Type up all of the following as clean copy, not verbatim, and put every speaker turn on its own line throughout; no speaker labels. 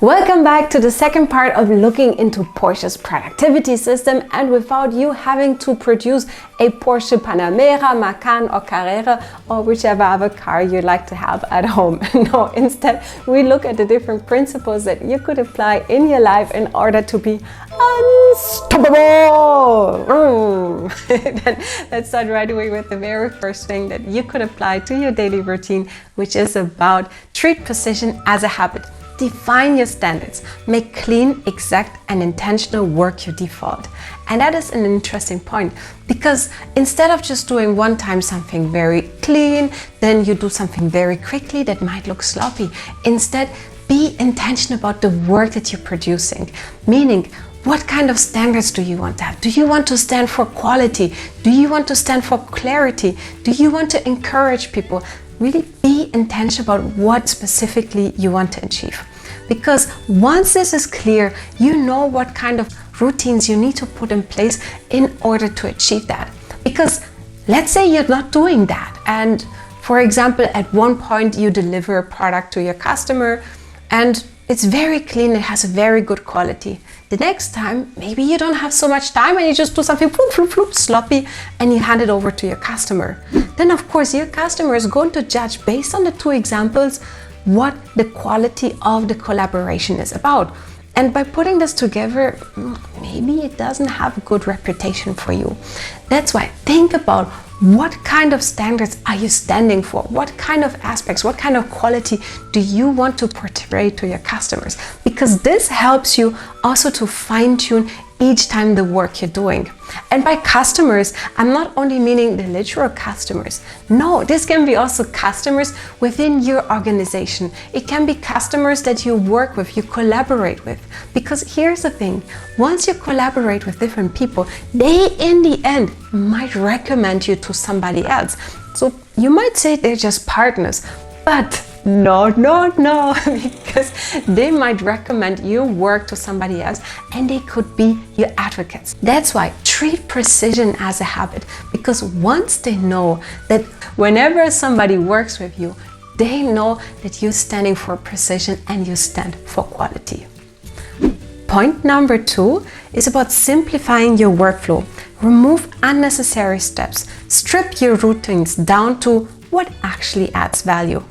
Welcome back to the second part of looking into Porsche's productivity system, and without you having to produce a Porsche Panamera, Macan or Carrera or whichever other car you like to have at home. No, instead we look at the different principles that you could apply in your life in order to be unstoppable. Then let's start right away with the very first thing that you could apply to your daily routine, which is about treat precision as a habit. Define your standards. Make clean, exact, and intentional work your default. And that is an interesting point, because instead of just doing one time something very clean, then you do something very quickly that might look sloppy. Instead, be intentional about the work that you're producing. Meaning, what kind of standards do you want to have? Do you want to stand for quality? Do you want to stand for clarity? Do you want to encourage people? Really be intentional about what specifically you want to achieve. Because once this is clear, you know what kind of routines you need to put in place in order to achieve that. Because let's say you're not doing that. And for example, at one point you deliver a product to your customer and it's very clean, it has a very good quality. The next time, maybe you don't have so much time and you just do something sloppy and you hand it over to your customer. Then of course your customer is going to judge based on the two examples what the quality of the collaboration is about. And by putting this together, maybe it doesn't have a good reputation for you. That's why think about what kind of standards are you standing for? What kind of aspects, what kind of quality do you want to portray to your customers? Because this helps you also to fine-tune each time the work you're doing. And by customers, I'm not only meaning the literal customers. No, this can be also customers within your organization. It can be customers that you work with, you collaborate with. Because here's the thing, once you collaborate with different people, they in the end might recommend you to somebody else. So you might say they're just partners, but no, because they might recommend your work to somebody else and they could be your advocates. That's why treat precision as a habit, because once they know that whenever somebody works with you, they know that you're standing for precision and you stand for quality. Point number 2 is about simplifying your workflow. Remove unnecessary steps. Strip your routines down to what actually adds value.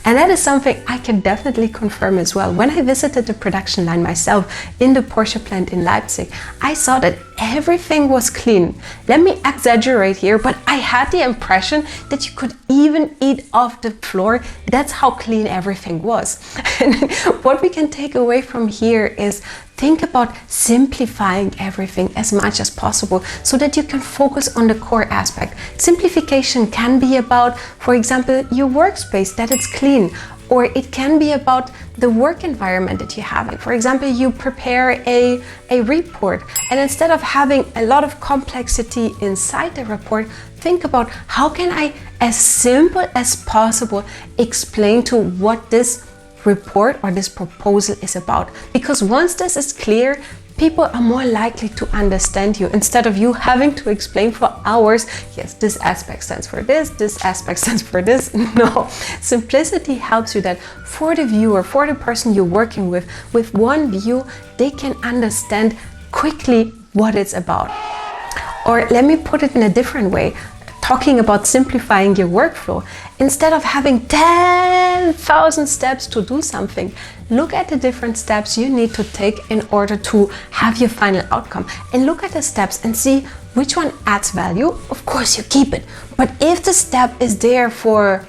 And that is something I can definitely confirm as well. When I visited the production line myself in the Porsche plant in Leipzig, I saw that everything was clean. Let me exaggerate here, but I had the impression that you could even eat off the floor. That's how clean everything was. And what we can take away from here is think about simplifying everything as much as possible so that you can focus on the core aspect. Simplification can be about, for example, your workspace, that it's clean, or it can be about the work environment that you have. For example, you prepare a report, and instead of having a lot of complexity inside the report, think about how can I, as simple as possible, explain to what this report or this proposal is about. Because once this is clear, people are more likely to understand you instead of you having to explain for hours, yes, this aspect stands for this aspect stands for this. No, simplicity helps you that for the viewer, for the person you're working with one view, they can understand quickly what it's about. Or let me put it in a different way. Talking about simplifying your workflow, instead of having 10,000 steps to do something, look at the different steps you need to take in order to have your final outcome, and look at the steps and see which one adds value. Of course you keep it, but if the step is there for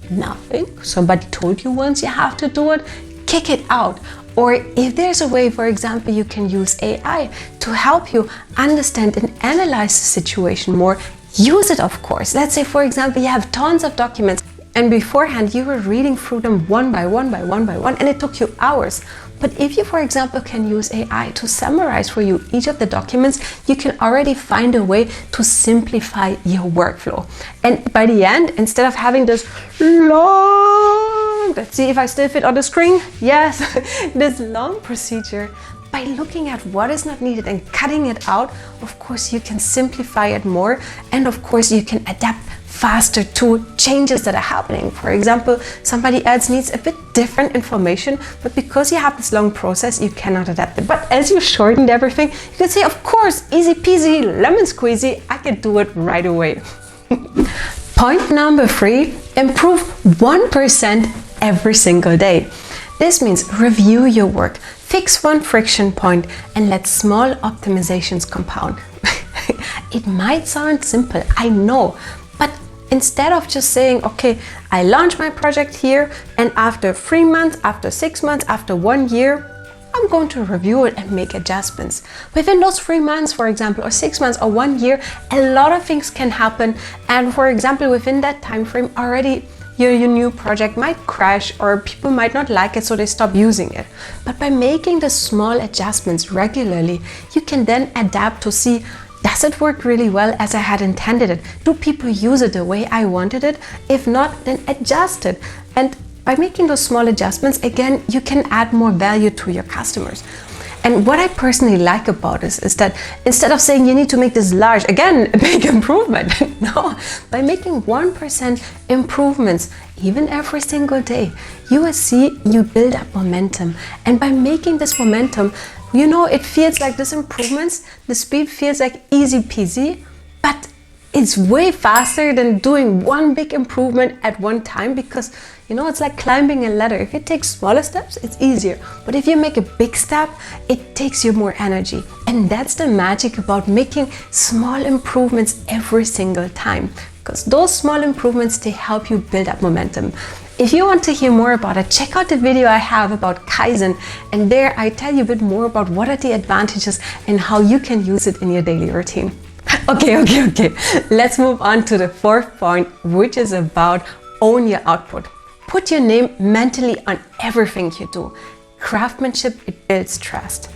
nothing, somebody told you once you have to do it, kick it out. Or if there's a way, for example, you can use AI to help you understand and analyze the situation more, use it, of course. Let's say, for example, you have tons of documents and beforehand you were reading through them one by one and it took you hours. But if you, for example, can use AI to summarize for you each of the documents, you can already find a way to simplify your workflow. And by the end, instead of having this long, let's see if I still fit on the screen, yes, this long procedure, by looking at what is not needed and cutting it out, of course, you can simplify it more. And of course, you can adapt faster to changes that are happening. For example, somebody else needs a bit different information, but because you have this long process, you cannot adapt it. But as you shortened everything, you can say, of course, easy peasy, lemon squeezy, I can do it right away. Point number 3, improve 1% every single day. This means review your work, fix one friction point, and let small optimizations compound. It might sound simple, I know, but instead of just saying, okay, I launch my project here, and after 3 months, after 6 months, after 1 year, I'm going to review it and make adjustments. Within those 3 months, for example, or 6 months or 1 year, a lot of things can happen. And for example, within that time frame already, your new project might crash or people might not like it, so they stop using it. But by making the small adjustments regularly, you can then adapt to see, does it work really well as I had intended it? Do people use it the way I wanted it? If not, then adjust it. And by making those small adjustments, again, you can add more value to your customers. And what I personally like about this is that instead of saying you need to make this large, again, a big improvement, no, by making 1% improvements, even every single day, you will see you build up momentum. And by making this momentum, you know, it feels like these improvements, the speed feels like easy peasy, but it's way faster than doing one big improvement at one time, because you know, it's like climbing a ladder. If you take smaller steps, it's easier. But if you make a big step, it takes you more energy. And that's the magic about making small improvements every single time, because those small improvements, they help you build up momentum. If you want to hear more about it, check out the video I have about Kaizen, and there I tell you a bit more about what are the advantages and how you can use it in your daily routine. Okay. Let's move on to the 4th point, which is about own your output. Put your name mentally on everything you do. Craftsmanship, it builds trust.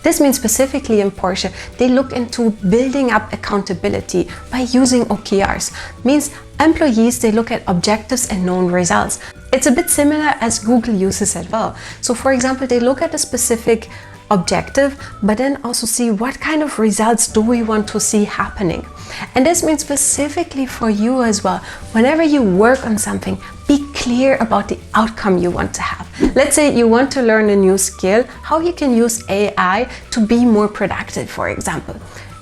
This means specifically in Porsche, they look into building up accountability by using OKRs. Means employees, they look at objectives and known results. It's a bit similar as Google uses as well. So for example, they look at a specific objective, but then also see what kind of results do we want to see happening. And this means specifically for you as well, whenever you work on something, be clear about the outcome you want to have. Let's say you want to learn a new skill, how you can use AI to be more productive, for example.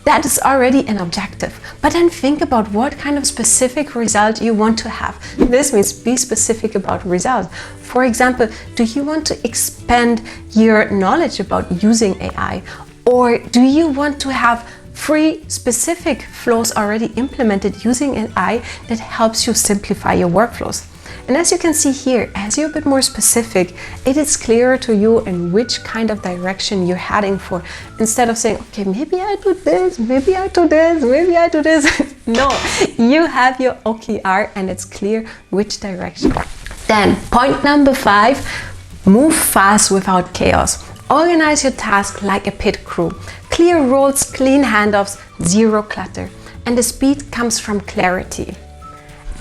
That is already an objective. But then think about what kind of specific result you want to have. This means be specific about results. For example, do you want to expand your knowledge about using AI? Or do you want to have 3 specific flows already implemented using AI that helps you simplify your workflows? And as you can see here, as you're a bit more specific, it is clearer to you in which kind of direction you're heading for. Instead of saying, okay, maybe I do this, maybe I do this, maybe I do this. No, you have your OKR and it's clear which direction. Then point number 5, move fast without chaos. Organize your task like a pit crew. Clear roles, clean handoffs, zero clutter. And the speed comes from clarity.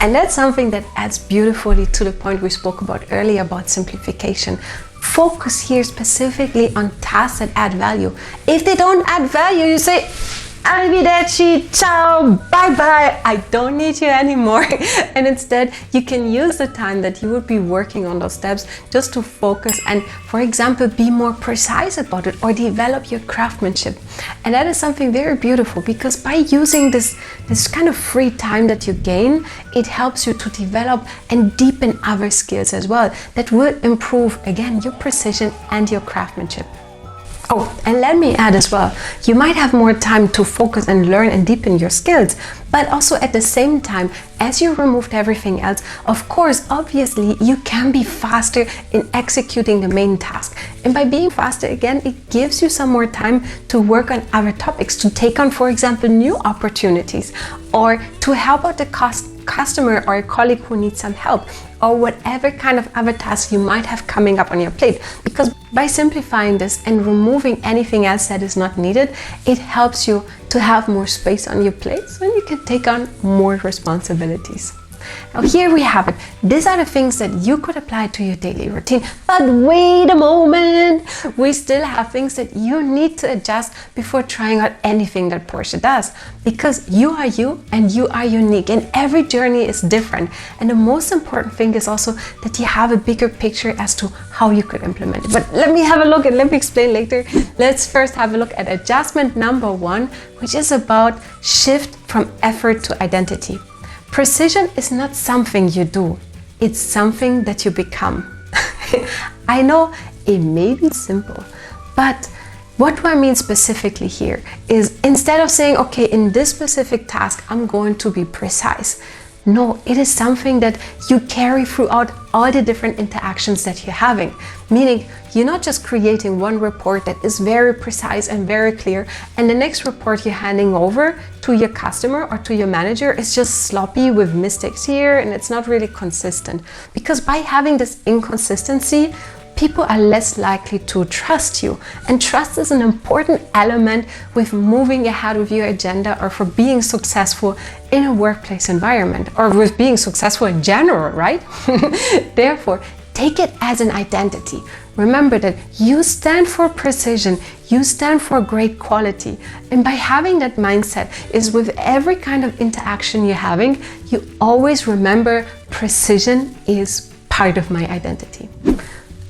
And that's something that adds beautifully to the point we spoke about earlier about simplification. Focus here specifically on tasks that add value. If they don't add value, you say, arrivederci, ciao, bye-bye, I don't need you anymore. And instead, you can use the time that you would be working on those steps just to focus and, for example, be more precise about it or develop your craftsmanship. And that is something very beautiful, because by using this kind of free time that you gain, it helps you to develop and deepen other skills as well that will improve, again, your precision and your craftsmanship. Oh, and let me add as well, you might have more time to focus and learn and deepen your skills, but also at the same time, as you removed everything else, of course, obviously, you can be faster in executing the main task. And by being faster, again, it gives you some more time to work on other topics, to take on, for example, new opportunities, or to help out the customer or a colleague who needs some help, or whatever kind of other tasks you might have coming up on your plate. Because by simplifying this and removing anything else that is not needed, it helps you to have more space on your plate so you can take on more responsibilities. Now here we have it. These are the things that you could apply to your daily routine. But wait a moment! we still have things that you need to adjust before trying out anything that Porsche does. Because you are you and you are unique, and every journey is different. And the most important thing is also that you have a bigger picture as to how you could implement it. But let me have a look and let me explain later. Let's first have a look at adjustment number 1, which is about shift from effort to identity. Precision is not something you do, it's something that you become. I know it may be simple, but what do I mean specifically here is, instead of saying, okay, in this specific task, I'm going to be precise. No, it is something that you carry throughout all the different interactions that you're having. Meaning, you're not just creating one report that is very precise and very clear, and the next report you're handing over to your customer or to your manager is just sloppy with mistakes here, and it's not really consistent. Because by having this inconsistency, people are less likely to trust you. And trust is an important element with moving ahead with your agenda, or for being successful in a workplace environment, or with being successful in general, right? Therefore, take it as an identity. Remember that you stand for precision, you stand for great quality. And by having that mindset is, with every kind of interaction you're having, you always remember precision is part of my identity.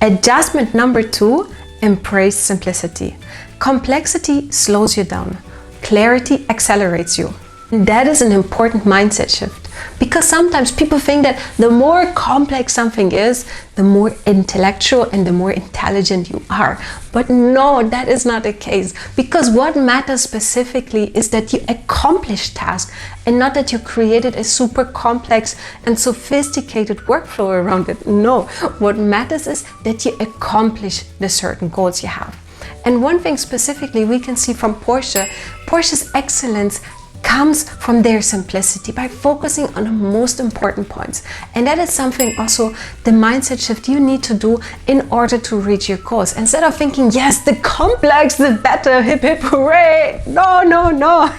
Adjustment number 2, embrace simplicity. Complexity slows you down. Clarity accelerates you. And that is an important mindset shift, because sometimes people think that the more complex something is, the more intellectual and the more intelligent you are. But no, that is not the case, because what matters specifically is that you accomplish tasks, and not that you created a super complex and sophisticated workflow around it. No, what matters is that you accomplish the certain goals you have. And one thing specifically we can see from Porsche's excellence comes from their simplicity, by focusing on the most important points. And that is something also, the mindset shift you need to do in order to reach your goals. Instead of thinking, yes, the complex, the better, hip hip hooray. No, no, no.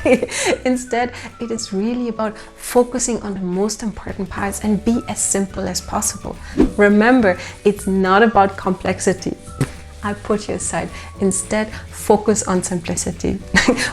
Instead, it is really about focusing on the most important parts and be as simple as possible. Remember, it's not about complexity. I put you aside. Instead, focus on simplicity.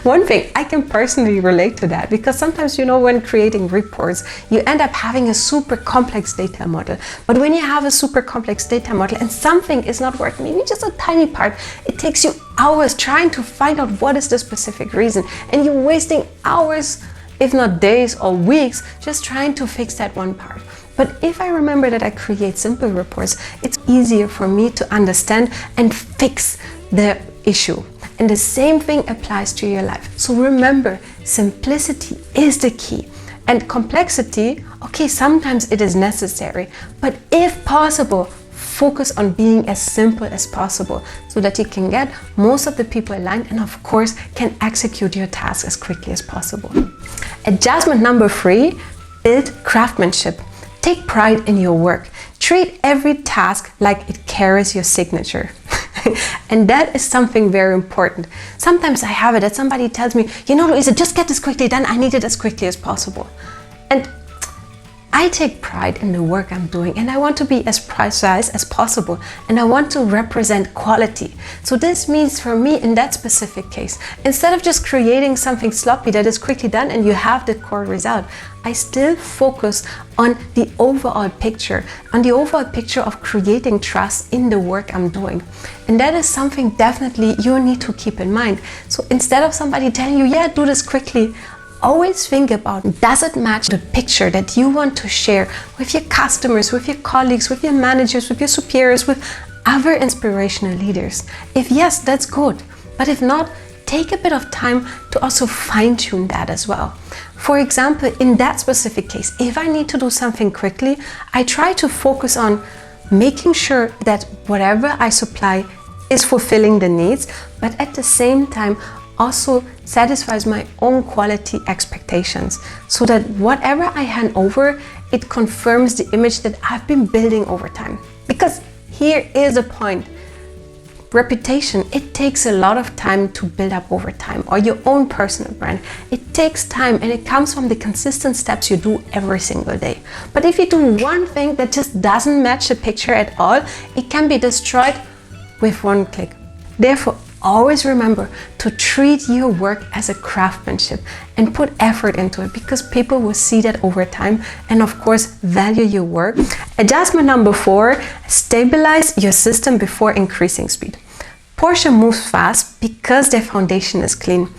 One thing, I can personally relate to that, because sometimes, when creating reports, you end up having a super complex data model. But when you have a super complex data model and something is not working, maybe just a tiny part, it takes you hours trying to find out what is the specific reason. And you're wasting hours, if not days or weeks, just trying to fix that one part. But if I remember that I create simple reports, it's easier for me to understand and fix the issue. And the same thing applies to your life. So remember, simplicity is the key. And complexity, okay, sometimes it is necessary, but if possible, focus on being as simple as possible, so that you can get most of the people aligned, and of course can execute your task as quickly as possible. Adjustment number 3, build craftsmanship. Take pride in your work. Treat every task like it carries your signature. And that is something very important. Sometimes I have it that somebody tells me, Louisa, just get this quickly done. I need it as quickly as possible. And I take pride in the work I'm doing, and I want to be as precise as possible, and I want to represent quality. So this means for me, in that specific case, instead of just creating something sloppy that is quickly done and you have the core result, I still focus on the overall picture, of creating trust in the work I'm doing. And that is something definitely you need to keep in mind. So instead of somebody telling you, yeah, do this quickly, always think about, does it match the picture that you want to share with your customers, with your colleagues, with your managers, with your superiors, with other inspirational leaders? If yes, that's good. But if not, take a bit of time to also fine-tune that as well. For example, in that specific case, if I need to do something quickly, I try to focus on making sure that whatever I supply is fulfilling the needs, but at the same time also satisfies my own quality expectations, so that whatever I hand over, it confirms the image that I've been building over time. Because here is a point. Reputation, it takes a lot of time to build up over time, or your own personal brand. It takes time, and it comes from the consistent steps you do every single day. But if you do one thing that just doesn't match the picture at all, it can be destroyed with one click. Therefore, always remember to treat your work as a craftsmanship and put effort into it, because people will see that over time and of course value your work. Adjustment number 4, stabilize your system before increasing speed. Porsche moves fast because their foundation is clean.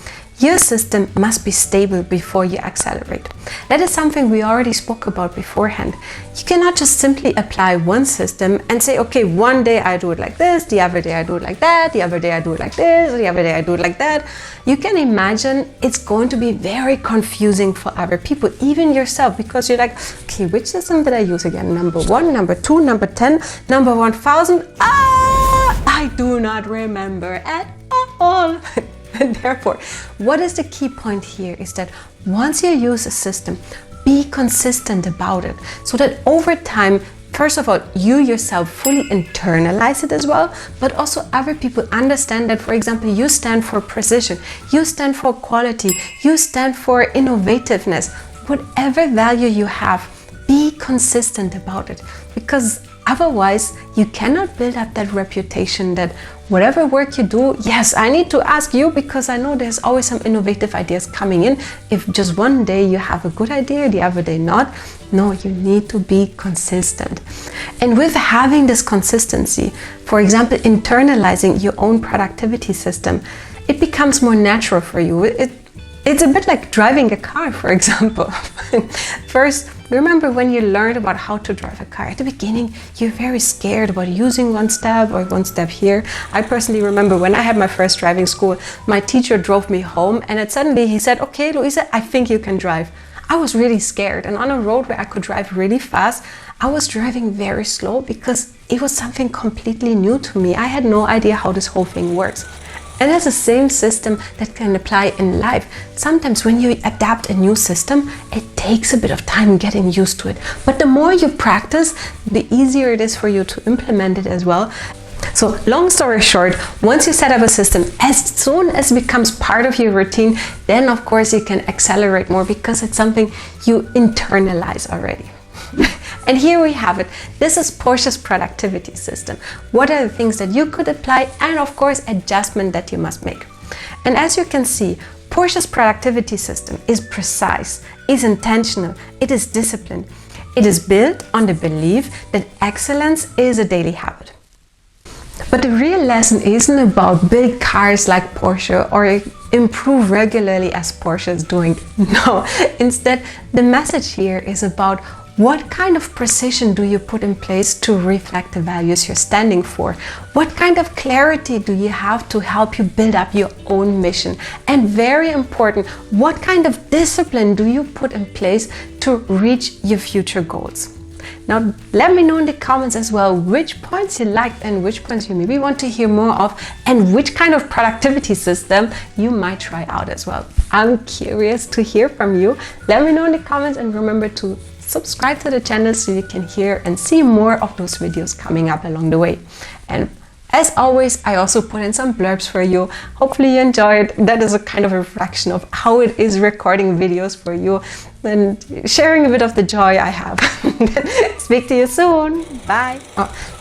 Your system must be stable before you accelerate. That is something we already spoke about beforehand. You cannot just simply apply one system and say, okay, one day I do it like this, the other day I do it like that, the other day I do it like this, the other day I do it like that. You can imagine it's going to be very confusing for other people, even yourself, because you're like, okay, which system did I use again? Number 1, number 2, number 10, number 1000. I do not remember at all. And therefore, what is the key point here is that once you use a system, be consistent about it, so that over time, first of all, you yourself fully internalize it as well, but also other people understand that, for example, you stand for precision, you stand for quality, you stand for innovativeness. Whatever value you have, be consistent about it, because otherwise you cannot build up that reputation that whatever work you do, yes, I need to ask you because I know there's always some innovative ideas coming in. If just one day you have a good idea, the other day not. No, you need to be consistent. And with having this consistency, for example, internalizing your own productivity system, it becomes more natural for you. It's a bit like driving a car, for example. First, remember when you learned about how to drive a car, at the beginning, you're very scared about using one step or one step here. I personally remember when I had my first driving school, my teacher drove me home and then suddenly he said, okay, Louisa, I think you can drive. I was really scared, and on a road where I could drive really fast, I was driving very slow because it was something completely new to me. I had no idea how this whole thing works. And that's the same system that can apply in life. Sometimes when you adapt a new system, it takes a bit of time getting used to it. But the more you practice, the easier it is for you to implement it as well. So long story short, once you set up a system, as soon as it becomes part of your routine, then of course you can accelerate more because it's something you internalize already. And here we have it. This is Porsche's productivity system. What are the things that you could apply, and of course adjustment that you must make. And as you can see, Porsche's productivity system is precise, is intentional, it is disciplined. It is built on the belief that excellence is a daily habit. But the real lesson isn't about build cars like Porsche or improve regularly as Porsche is doing. No, instead the message here is about what kind of precision do you put in place to reflect the values you're standing for? What kind of clarity do you have to help you build up your own mission? And very important, what kind of discipline do you put in place to reach your future goals? Now, let me know in the comments as well which points you liked and which points you maybe want to hear more of, and which kind of productivity system you might try out as well. I'm curious to hear from you. Let me know in the comments, and remember to subscribe to the channel so you can hear and see more of those videos coming up along the way. And as always, I also put in some blurbs for you. Hopefully you enjoyed. That is a kind of a reflection of how it is recording videos for you and sharing a bit of the joy I have. Speak to you soon. Bye.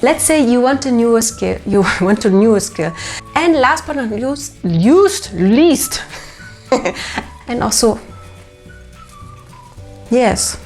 Let's say you want a newer skill. And last but not least, and also, yes.